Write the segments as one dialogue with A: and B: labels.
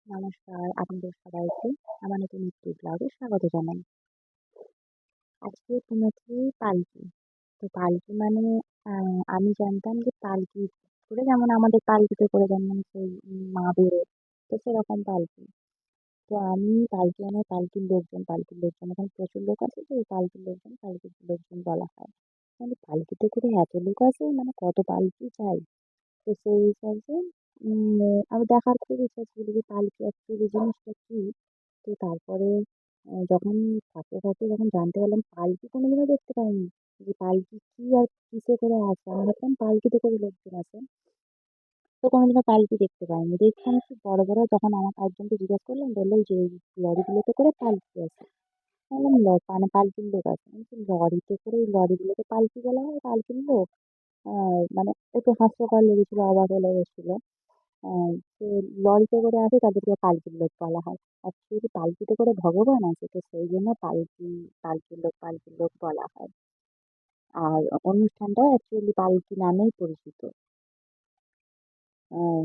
A: নমস্কার আপনাদের সবাইকে আমার নতুন একটি ব্লগে স্বাগত জানাই। আজকে শুনেছি পালকি। তো পালকি মানে আমি জানতাম যে পালকি করে যেমন আমাদের পালকিতে করে যেমন সেই মা বেরোয়, তো সেরকম পালকি। তো আমি পালকি মানে পালকির লোকজন এখানে প্রচুর লোক আছে, তো এই পালকির লোকজন বলা হয়। মানে পালকিতে করে এত লোক আসে, মানে কত পালকি যায়। তো সেই হিসাবে আমি দেখার খুব ইচ্ছা ছিল যে পালকি অ্যাকচুয়ালি জিনিসটা কি। তো তারপরে যখন থাকতে থাকতে যখন জানতে পারলাম পালকি কোনোদিনও দেখতে পাইনি, যে পালকি কি আর কিসে করে আসে। আমি ভাবতাম পালকিতে করে লোকজন আসে, তো কোনোদিনও পালকি দেখতে পাইনি। দেখলাম কি বড় বড়, যখন আমার একজনকে জিজ্ঞেস করলাম বললো যে এই লরিগুলোতে করে পালকি আসে। বললাম মানে পালকির লোক আছে, আমি বলছি, লরিতে করে এই লরিগুলোকে পালকি বলা হয়, পালকির লোক? মানে একটু হাস্যকর লেগেছিল, অবাক লেগেছিল। যে লরিতে করে আসে তাদেরকে পালকির লোক বলা হয়। অ্যাকচুয়ালি পালকিতে করে ভগবান আসে, তো সেই জন্য পালকির লোক বলা হয়। আর অনুষ্ঠানটাও অ্যাকচুয়ালি পালকি নামেই পরিচিত। আহ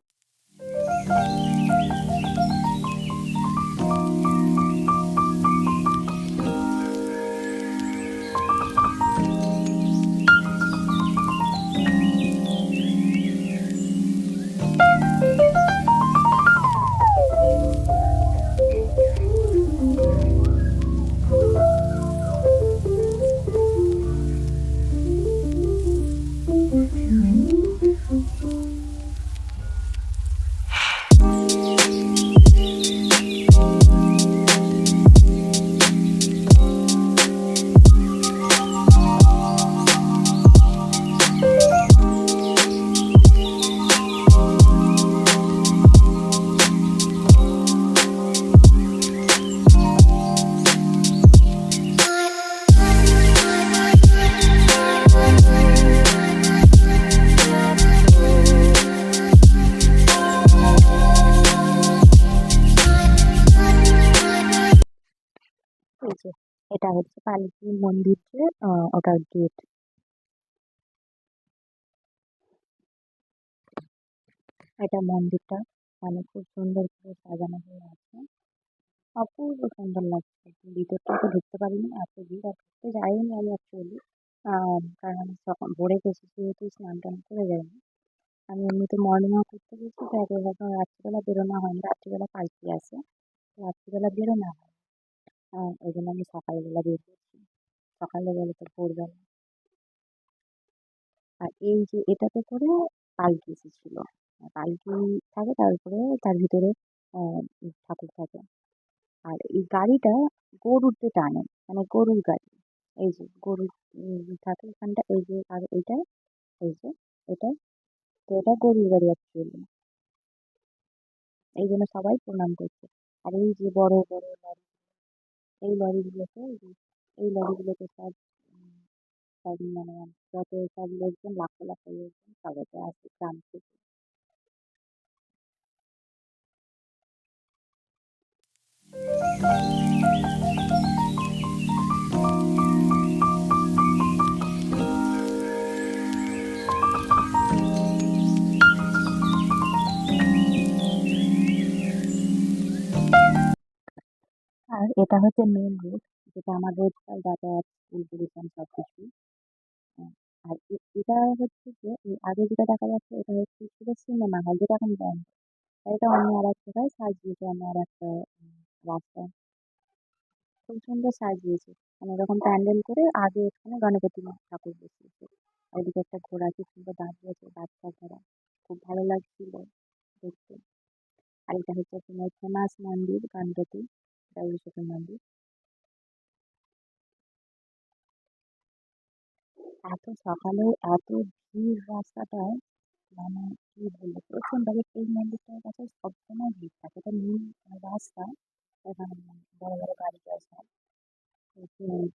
A: এই যে এটা হচ্ছে পালকি মন্দিরের ওটার গেট। এটা মন্দিরটা মানে খুব সুন্দর করে সাজানো হয়ে আছে, অপূর্ব সুন্দর লাগছে। ভিতরটা তো ঢুকতে পারিনি, এত ভিড়, আর ঢুকতে যাইনি আমি অ্যাকচুয়ালি। কারণ আমি তখন ভোরে গেছি, যেহেতু স্নান টান করে যাইনি। আমি এমনিতে মর্নিং ওয়াক করতে গেছি, তো একে ভাবলাম রাত্রিবেলা বেরোনো হয়নি, রাত্রিবেলা পালকি আছে, রাত্রিবেলা বেরোনো হয়। ওই জন্য আমি সকালবেলা বের করছি, সকালে বলে তো ভোরবেলা। আর এই যে এটাতে করে পালকি এসেছিল, পালকি থাকে, তারপরে তার ভিতরে ঠাকুর থাকে। আর এই গাড়িটা গরুর দিয়ে টানে, মানে গরুর গাড়ি। এই যে গরু থাকে এখানটা, এই যে, আর এইটা, এই যে এটা, তো এটা গরুর গাড়ি অ্যাকচুয়ালি। এই জন্য সবাই প্রণাম করছে। আর এই যে বড় বড় লরি, এই লরিগুলোতে এই লরিগুলোতে সব মানে যত সব লোকজন, লাখ লাখ লোকজন সবাইকে আসে গ্রাম থেকে। আর এটা হচ্ছে মেন রোড, যেটা আমার রোজকার যাতায়াত, স্কুল টিউশন সবকিছু। আর এটা হচ্ছে যে আগে যেটা দেখা যাচ্ছে, এটা হচ্ছে ছিল সিনেমা হল, যেটা এখন বন্ধ। আর এটা অন্য আর এক জায়গায় সাজিয়েছে, অন্য আর একটা রাস্তা। খুব সুন্দর সাজিয়েছে, মানে এরকম প্যান্ডেল করে আগে এখানে গণপতি ঠাকুর বসিয়েছে। আর এদিকে একটা ঘোড়া কি সুন্দর দাঁড়িয়ে আছে, বাচ্চা ঘোড়া, খুব ভালো লাগছিল দেখতে। আর এটা হচ্ছে তোমার ফেমাস মন্দির গণপতি, জগদীশ্বর মন্দির। এত সকালেও এত ভিড় রাস্তাটায়, মানে কি বলবো, প্রচণ্ড। আর এই মন্দিরটার কাছে সবসময় ভিড় থাকে, এটা মেন রাস্তা, এখানে বড় বড় গাড়ি যায়,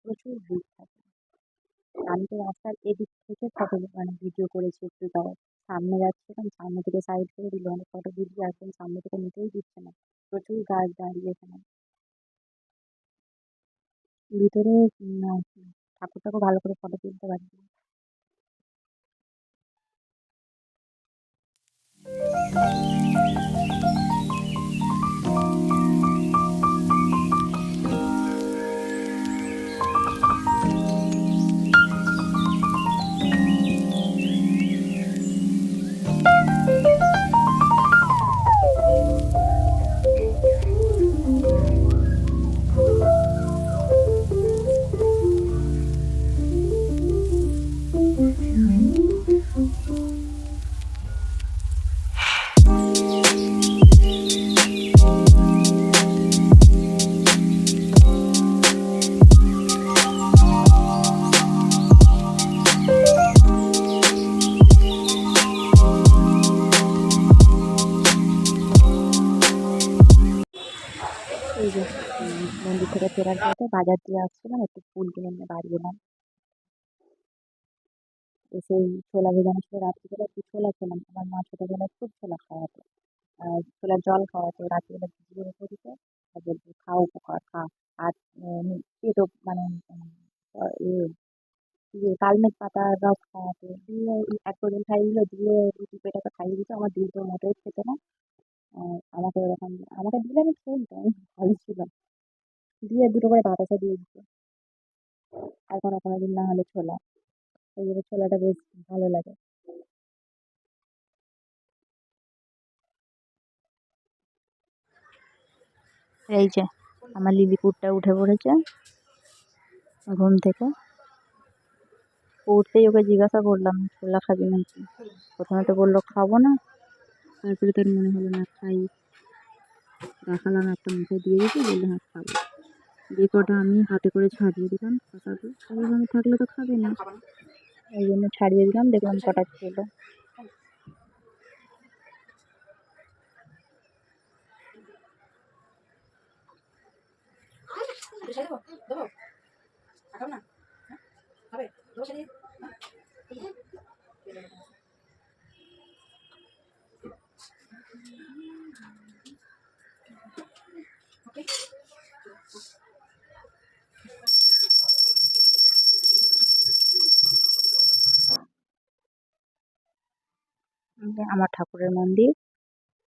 A: প্রচুর ভিড় থাকে। আমি তো রাস্তার এদিক থেকে ফটো মানে ভিডিও করেছি একটু, তাও সামনে যাচ্ছিলাম, সামনে থেকে সাইড করে দিল, মানে ফটো ভিডিও একদম সামনে থেকে নিতেই দিচ্ছে না, প্রচুর গাছ দাঁড়িয়ে এখানে ভিতরে। ঠাকুরটাকে ভালো করে ফটো তুলতে পারি। এই যে মন্দির থেকে ফেরার পথে বাজার দিয়ে আসছিলাম, একটু ফুল কিনে নিয়ে বাড়ি এলাম। সেই ছোলা ভেজানো ছিল, রাত্রিবেলা একটু ছোলা খেলাম। আমার মা ছোটবেলায় খুব ছোলা খাওয়াতো, আর ছোলার জল খাওয়াতো, রাত্রিবেলা ভিজিয়ে রেখে দিত আর বলতো খা, উপকার খা। আর পেটও মানে কালমেঘ পাতার রস খাওয়াতো, দিয়ে এক বোতল খাইয়ে দিল, দিয়ে রুটি পেটাকে খাইয়ে দিত। আমার দিদি তো মোটেই খেত না। আমাকে ওরকম আমাকে দিলে আমি খেয়ে নিতাম, আমি ভালো ছিলাম। দিয়ে দুটো করে বাতাসা দিয়ে দিত, আর কোনোদিন না হলে ছোলা। ওই জন্য ছোলাটা বেশ ভালো লাগে। এই যে আমার লিলিপুটটা উঠে পড়েছে ঘুম থেকে। উঠতেই ওকে জিজ্ঞাসা করলাম, ছোলা খাবি নাকি? প্রথমে তো বললো খাবো না, তারপরে তোর মনে হলো না খাই, দেখালাম একটা মুখে দিয়ে দিতে, বললো হ্যাঁ খাবো। দিয়ে কটা আমি হাতে করে ছাড়িয়ে দিলাম, কাকাকে আমি থাকলে তো খাবে না, ওই জন্য ছাড়িয়ে দিলাম, দেখলাম কটা খেলো। আমার ঠাকুরের মন্দির,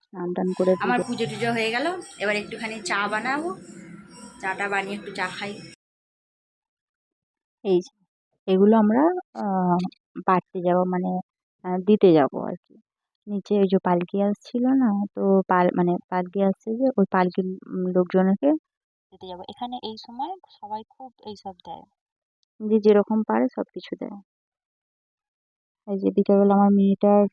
A: স্নান টান করে
B: আমার পুজো টুজো হয়ে গেল, এবার একটুখানি চা বানাবো, চাটা বানিয়ে একটু চা খাই।
A: এই যে এগুলো আমরা বাড়তে যাব, মানে দিতে যাব আর কি। নিচে ওই যে পালকি আসছিল না, তো মানে পালকি আসছে, যে ওই পালকির লোকজনকে দিতে যাব। এখানে এই সময় সবাই খুব এইসব দেয়, যে যেরকম পারে সব কিছু দেয়। এই যে বিকেলবেলা আমার মেয়েটার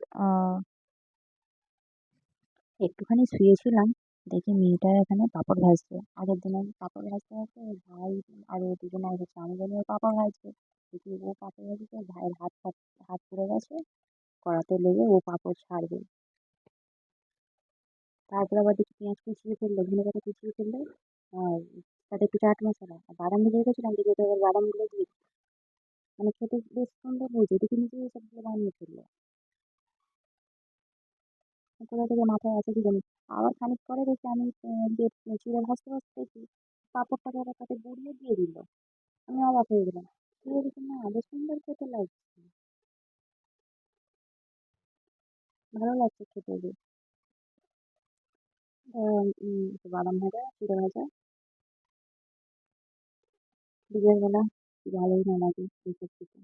A: একটুখানি শুয়েছিলাম, দেখি মেয়েটার এখানে পাঁপড় ভাজছে। আগের দিন আমি পাঁপড় ভাজতে ভাজতে ওর ভাই আরো দুজনে এসেছে, আমি জানি ও পাঁপড় ভাজছে। দেখি ও পাঁপড় ভাজছে, ভাইয়ের হাত পুড়ে গেছে, কড়াতে লেগে ও পাঁপড় ছাড়বে। তারপর আবার দেখি পেঁয়াজ কুচিয়ে ফেললো, ধনে পাতা কুচিয়ে ফেললো, আর তাতে একটু চাট মশলা আর বাদাম ভেজে রেখেছিলাম, দেখি ওটা এবার বাদামগুলো দিয়ে দিল। মানে খেতে বেশ সুন্দর হয়েছে, দেখে নিজেই সবগুলো বানিয়ে ফেললো। কোথা থেকে মাথায় আসে কি জানি। আবার খানিক পরে দেখি আমি যে চিড়ে ভাজতে ভাজতে দেখি পাঁপড়টাকে আবার তাতে গুঁড়িয়ে দিয়ে দিল। আমি অবাক হয়ে গেলাম, দিয়ে দেখি না বেশ সুন্দর খেতে লাগছে, ভালো লাগছে খেতে বেশ। একটু বাদাম ভাজা, চিড়ে ভাজা, বিকেল বেলা ভালোই না লাগে এইসব খেতে।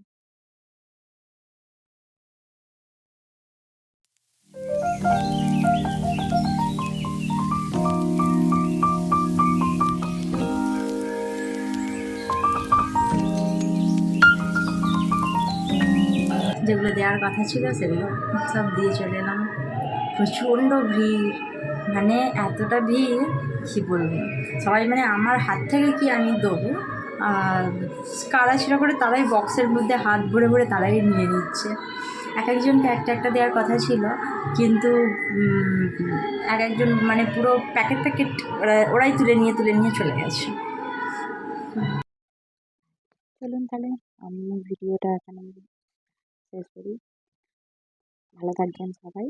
B: যেগুলো দেওয়ার কথা ছিল সেগুলো সব দিয়ে চলে এলাম। প্রচণ্ড ভিড়, মানে এতটা ভিড় কী বলবো। সবাই মানে আমার হাত থেকে কি আমি দেবো, আর কারা সেটা করে তারাই বক্সের মধ্যে হাত ভরে ভরে তারাই নিয়ে নিচ্ছে। এক একজনকে একটা একটা দেওয়ার কথা ছিল, কিন্তু এক একজন মানে পুরো প্যাকেট প্যাকেট ওরাই তুলে নিয়ে চলে গেছে।
A: চলুন তাহলে আমি ভিডিওটা এখানে শেষ করি। ভালো থাকবেন সবাই।